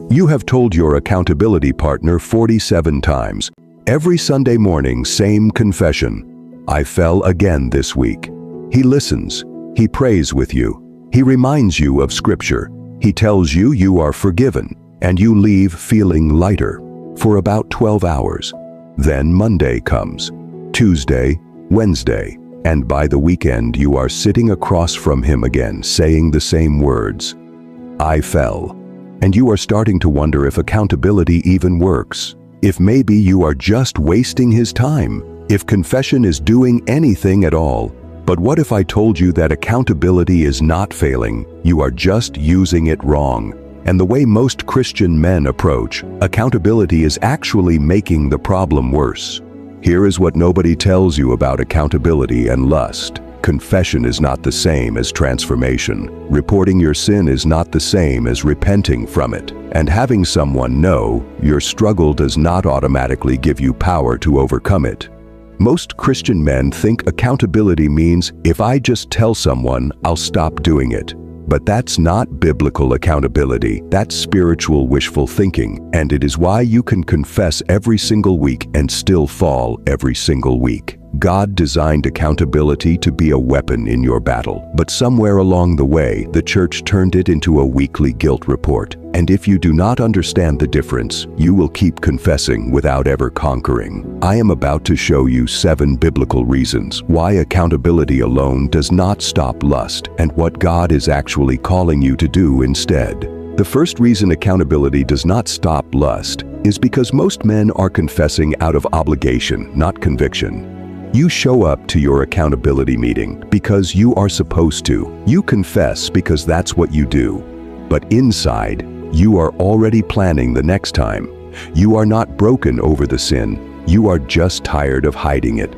You have told your accountability partner 47 times. Every Sunday morning, same confession. I fell again this week. He listens. He prays with you. He reminds you of Scripture. He tells you you are forgiven, and you leave feeling lighter for about 12 hours. Then Monday comes, Tuesday, Wednesday, and by the weekend you are sitting across from him again, saying the same words. I fell. And you are starting to wonder if accountability even works. If maybe you are just wasting his time. If confession is doing anything at all. But what if I told you that accountability is not failing? You are just using it wrong. And the way most Christian men approach accountability is actually making the problem worse. Here is what nobody tells you about accountability and lust. Confession is not the same as transformation. Reporting your sin is not the same as repenting from it. And having someone know your struggle does not automatically give you power to overcome it. Most Christian men think accountability means if I just tell someone, I'll stop doing it. But that's not biblical accountability. That's spiritual wishful thinking, and it is why you can confess every single week and still fall every single week. God designed accountability to be a weapon in your battle, but somewhere along the way, the church turned it into a weekly guilt report. And if you do not understand the difference, you will keep confessing without ever conquering. I am about to show you 7 biblical reasons why accountability alone does not stop lust and what God is actually calling you to do instead. The first reason accountability does not stop lust is because most men are confessing out of obligation, not conviction. You show up to your accountability meeting because you are supposed to. You confess because that's what you do. But inside, you are already planning the next time. You are not broken over the sin. You are just tired of hiding it.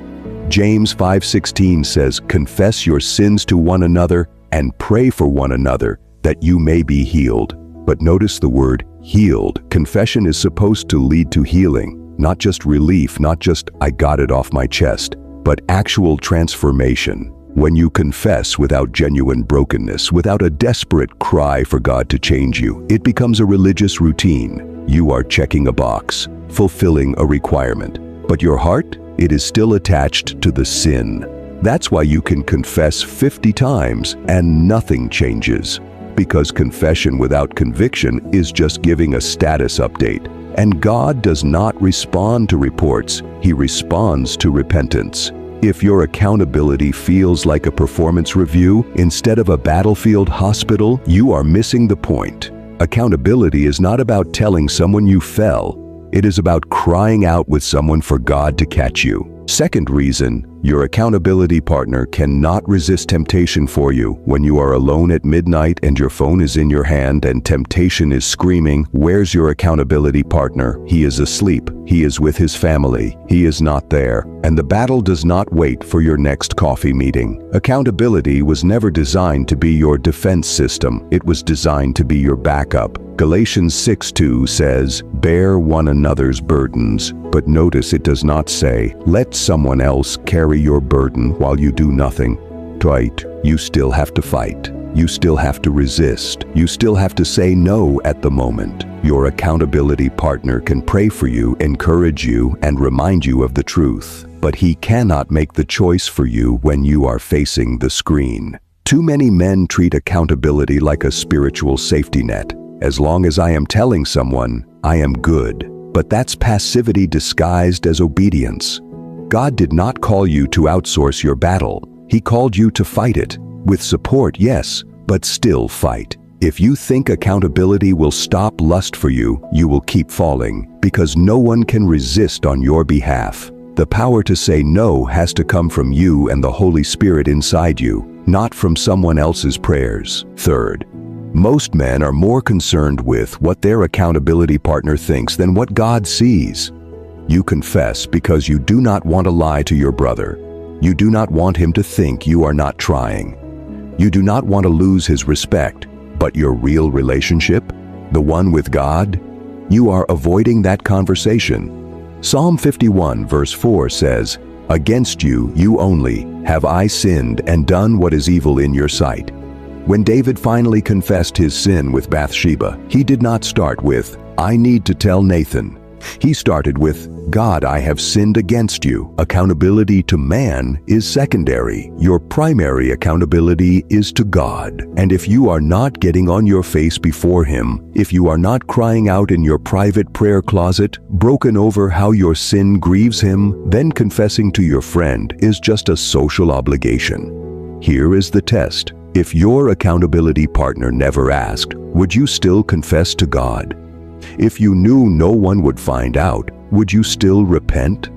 James 5:16 says, "Confess your sins to one another and pray for one another that you may be healed." But notice the word healed. Confession is supposed to lead to healing, not just relief, not just I got it off my chest, but actual transformation. When you confess without genuine brokenness, without a desperate cry for God to change you, it becomes a religious routine. You are checking a box, fulfilling a requirement. But your heart, it is still attached to the sin. That's why you can confess 50 times and nothing changes. Because confession without conviction is just giving a status update. And God does not respond to reports, He responds to repentance. If your accountability feels like a performance review instead of a battlefield hospital, you are missing the point. Accountability is not about telling someone you fell. It is about crying out with someone for God to catch you. Second reason, your accountability partner cannot resist temptation for you. When you are alone at midnight and your phone is in your hand and temptation is screaming, where's your accountability partner? He is asleep. He is with his family. He is not there. And the battle does not wait for your next coffee meeting. Accountability was never designed to be your defense system. It was designed to be your backup. Galatians 6:2 says, "Bear one another's burdens." But notice it does not say, "Let someone else carry your burden while you do nothing." Right, you still have to fight. You still have to resist. You still have to say no at the moment. Your accountability partner can pray for you, encourage you, and remind you of the truth. But he cannot make the choice for you when you are facing the screen. Too many men treat accountability like a spiritual safety net. As long as I am telling someone, I am good. But that's passivity disguised as obedience. God did not call you to outsource your battle. He called you to fight it. With support, yes, but still fight. If you think accountability will stop lust for you, you will keep falling, because no one can resist on your behalf. The power to say no has to come from you and the Holy Spirit inside you, not from someone else's prayers. Third, most men are more concerned with what their accountability partner thinks than what God sees. You confess because you do not want to lie to your brother. You do not want him to think you are not trying. You do not want to lose his respect, but your real relationship, the one with God, you are avoiding that conversation. Psalm 51 verse 4 says, "Against you, you only, have I sinned and done what is evil in your sight." When David finally confessed his sin with Bathsheba, he did not start with, "I need to tell Nathan." He started with, "God, I have sinned against you." Accountability to man is secondary. Your primary accountability is to God. And if you are not getting on your face before Him, if you are not crying out in your private prayer closet, broken over how your sin grieves Him, then confessing to your friend is just a social obligation. Here is the test. If your accountability partner never asked, would you still confess to God? If you knew no one would find out, would you still repent?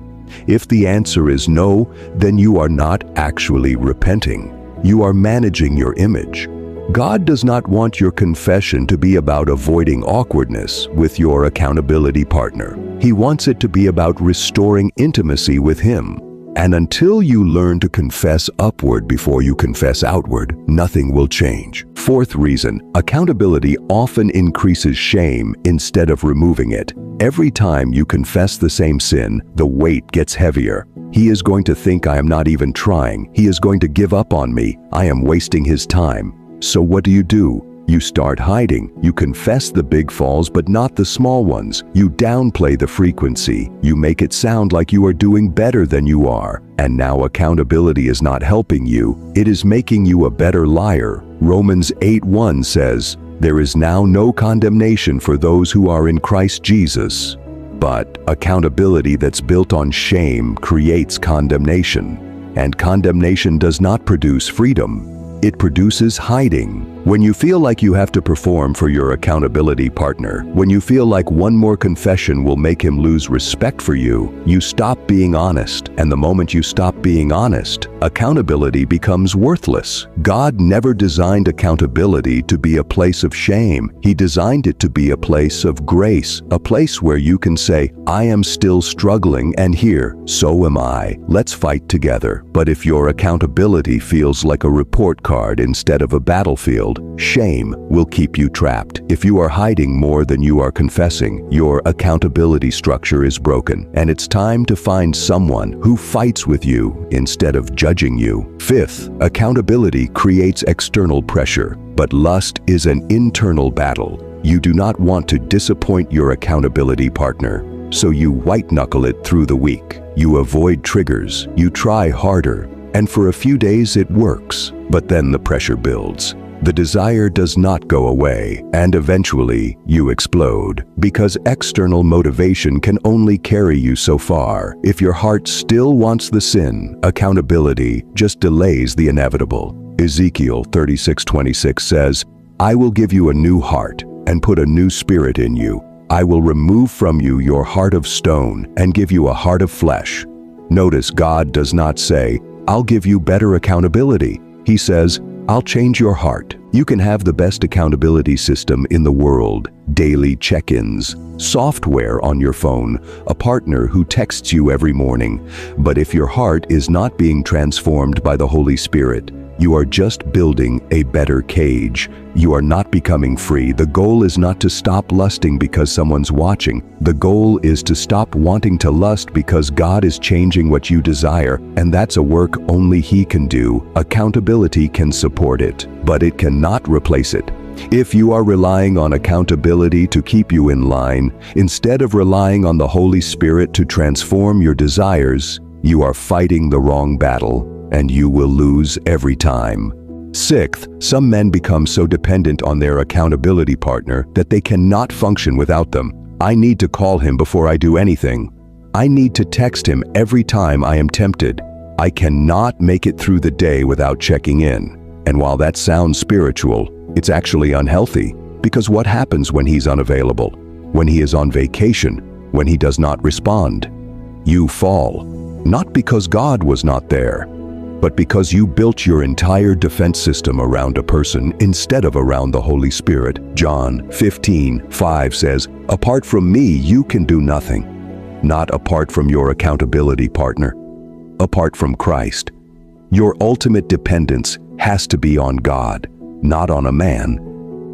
If the answer is no, then you are not actually repenting. You are managing your image. God does not want your confession to be about avoiding awkwardness with your accountability partner. He wants it to be about restoring intimacy with Him. And until you learn to confess upward before you confess outward, nothing will change. Fourth reason, accountability often increases shame instead of removing it. Every time you confess the same sin, the weight gets heavier. He is going to think I am not even trying. He is going to give up on me. I am wasting his time. So what do? You start hiding. You confess the big falls but not the small ones. You downplay the frequency. You make it sound like you are doing better than you are. And now accountability is not helping you. It is making you a better liar. Romans 8:1 says, "There is now no condemnation for those who are in Christ Jesus." But accountability that's built on shame creates condemnation. And condemnation does not produce freedom. It produces hiding. When you feel like you have to perform for your accountability partner, when you feel like one more confession will make him lose respect for you, you stop being honest. And the moment you stop being honest, accountability becomes worthless. God never designed accountability to be a place of shame. He designed it to be a place of grace, a place where you can say, "I am still struggling, and here, so am I. Let's fight together." But if your accountability feels like a report card instead of a battlefield, shame will keep you trapped. If you are hiding more than you are confessing, your accountability structure is broken, and it's time to find someone who fights with you instead of judging you. Fifth, accountability creates external pressure, but lust is an internal battle. You do not want to disappoint your accountability partner, so you white-knuckle it through the week. You avoid triggers, you try harder, and for a few days it works, but then the pressure builds. The desire does not go away, and eventually you explode, because external motivation can only carry you so far. If your heart still wants the sin, accountability just delays the inevitable. Ezekiel 36:26 says, "I will give you a new heart and put a new spirit in you. I will remove from you your heart of stone and give you a heart of flesh." Notice God does not say, "I'll give you better accountability." He says, "I'll change your heart." You can have the best accountability system in the world, daily check-ins, software on your phone, a partner who texts you every morning. But if your heart is not being transformed by the Holy Spirit, you are just building a better cage. You are not becoming free. The goal is not to stop lusting because someone's watching. The goal is to stop wanting to lust because God is changing what you desire, and that's a work only He can do. Accountability can support it, but it cannot replace it. If you are relying on accountability to keep you in line, instead of relying on the Holy Spirit to transform your desires, you are fighting the wrong battle, and you will lose every time. Sixth, some men become so dependent on their accountability partner that they cannot function without them. I need to call him before I do anything. I need to text him every time I am tempted. I cannot make it through the day without checking in. And while that sounds spiritual, it's actually unhealthy, because what happens when he's unavailable? When he is on vacation? When he does not respond? You fall. Not because God was not there, but because you built your entire defense system around a person instead of around the Holy Spirit. John 15:5 says, "Apart from me, you can do nothing." Not apart from your accountability partner, apart from Christ. Your ultimate dependence has to be on God, not on a man.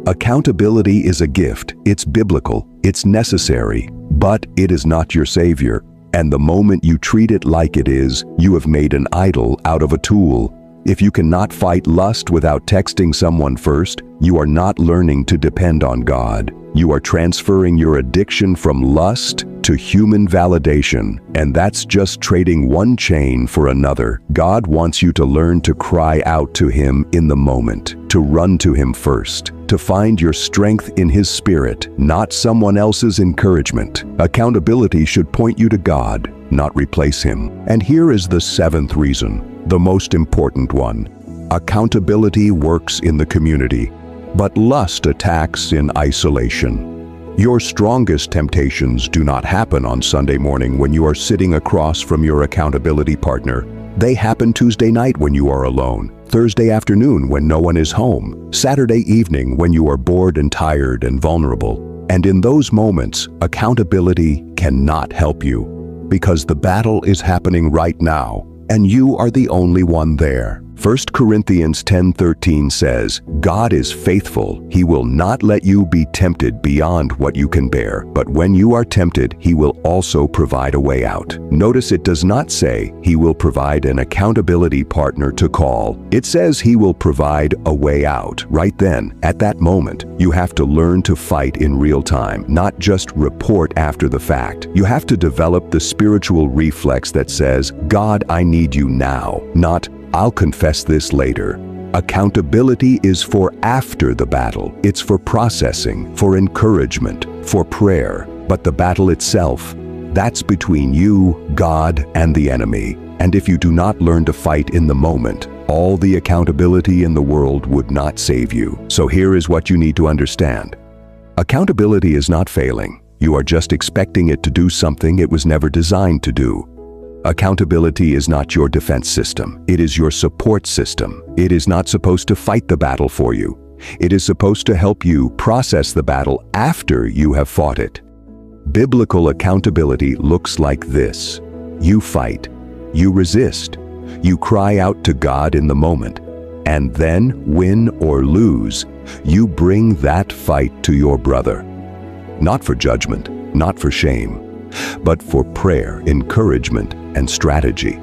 Accountability is a gift. It's biblical. It's necessary, but it is not your Savior. And the moment you treat it like it is, you have made an idol out of a tool. If you cannot fight lust without texting someone first, you are not learning to depend on God. You are transferring your addiction from lust to human validation, and that's just trading one chain for another. God wants you to learn to cry out to Him in the moment, to run to Him first, to find your strength in His Spirit, not someone else's encouragement. Accountability should point you to God, not replace Him. And here is the seventh reason, the most important one. Accountability works in the community, but lust attacks in isolation. Your strongest temptations do not happen on Sunday morning when you are sitting across from your accountability partner. They happen Tuesday night when you are alone, Thursday afternoon when no one is home, Saturday evening when you are bored and tired and vulnerable. And in those moments, accountability cannot help you, because the battle is happening right now, and you are the only one there. 1 Corinthians 10:13 says, God is faithful. He will not let you be tempted beyond what you can bear, but when you are tempted, He will also provide a way out. Notice it does not say He will provide an accountability partner to call. It says He will provide a way out. Right then, at that moment, you have to learn to fight in real time, not just report after the fact. You have to develop the spiritual reflex that says, God, I need you now, not I'll confess this later. Accountability is for after the battle. It's for processing, for encouragement, for prayer. But the battle itself, that's between you, God, and the enemy. And if you do not learn to fight in the moment, all the accountability in the world would not save you. So here is what you need to understand. Accountability is not failing. You are just expecting it to do something it was never designed to do. Accountability is not your defense system. It is your support system. It is not supposed to fight the battle for you. It is supposed to help you process the battle after you have fought it. Biblical accountability looks like this. You fight. You resist. You cry out to God in the moment. And then, win or lose, you bring that fight to your brother. Not for judgment, not for shame, but for prayer, encouragement, and strategy.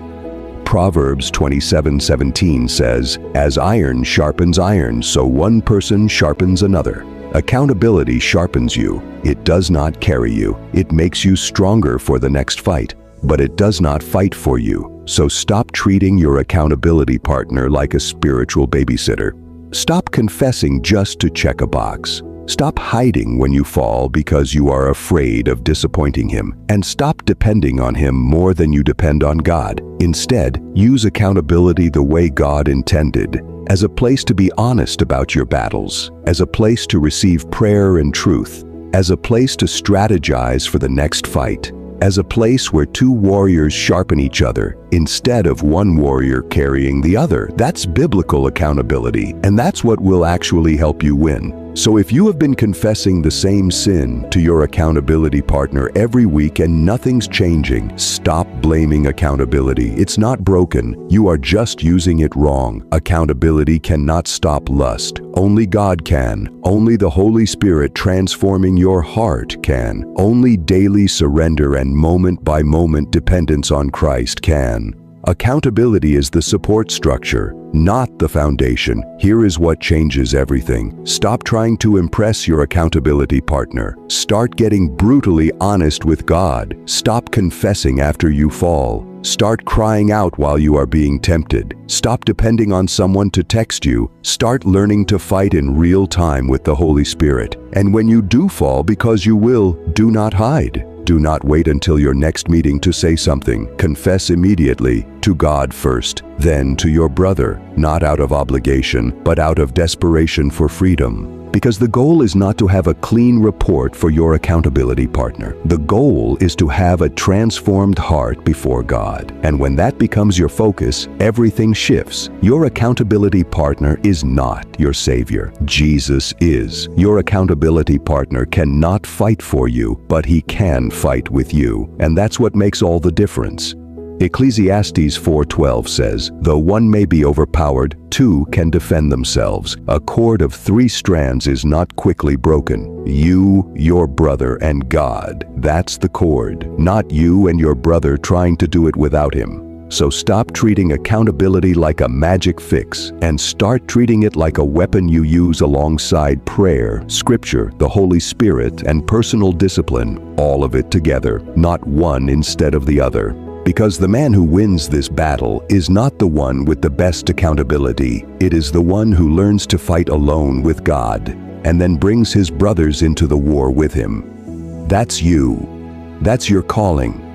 Proverbs 27:17 says, as iron sharpens iron, so one person sharpens another. Accountability sharpens you. It does not carry you. It makes you stronger for the next fight, but it does not fight for you. So stop treating your accountability partner like a spiritual babysitter. Stop confessing just to check a box. Stop hiding when you fall because you are afraid of disappointing Him, and stop depending on Him more than you depend on God. Instead, use accountability the way God intended, as a place to be honest about your battles, as a place to receive prayer and truth, as a place to strategize for the next fight, as a place where two warriors sharpen each other instead of one warrior carrying the other. That's biblical accountability, and that's what will actually help you win. So if you have been confessing the same sin to your accountability partner every week and nothing's changing, stop blaming accountability. It's not broken. You are just using it wrong. Accountability cannot stop lust. Only God can. Only the Holy Spirit transforming your heart can. Only daily surrender and moment-by-moment dependence on Christ can. Accountability is the support structure, not the foundation. Here is what changes everything. Stop trying to impress your accountability partner. Start getting brutally honest with God. Stop confessing after you fall. Start crying out while you are being tempted. Stop depending on someone to text you. Start learning to fight in real time with the Holy Spirit. And when you do fall, because you will, do not hide. Do not wait until your next meeting to say something. Confess immediately, to God first, then to your brother, not out of obligation, but out of desperation for freedom. Because the goal is not to have a clean report for your accountability partner. The goal is to have a transformed heart before God. And when that becomes your focus, everything shifts. Your accountability partner is not your savior. Jesus is. Your accountability partner cannot fight for you, but he can fight with you. And that's what makes all the difference. Ecclesiastes 4:12 says, though one may be overpowered, two can defend themselves. A cord of 3 strands is not quickly broken. You, your brother, and God. That's the cord. Not you and your brother trying to do it without him. So stop treating accountability like a magic fix and start treating it like a weapon you use alongside prayer, scripture, the Holy Spirit, and personal discipline, all of it together, not one instead of the other. Because the man who wins this battle is not the one with the best accountability, it is the one who learns to fight alone with God and then brings his brothers into the war with him. That's you. That's your calling.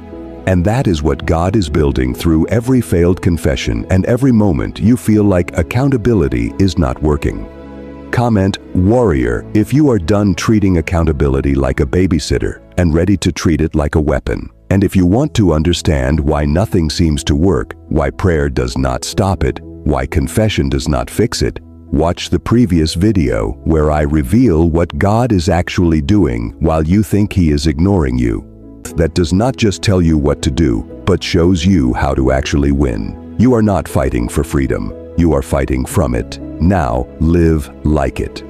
And that is what God is building through every failed confession and every moment you feel like accountability is not working. Comment "Warrior" if you are done treating accountability like a babysitter and ready to treat it like a weapon. And if you want to understand why nothing seems to work, why prayer does not stop it, why confession does not fix it, watch the previous video where I reveal what God is actually doing while you think He is ignoring you. That does not just tell you what to do, but shows you how to actually win. You are not fighting for freedom. You are fighting from it. Now, live like it.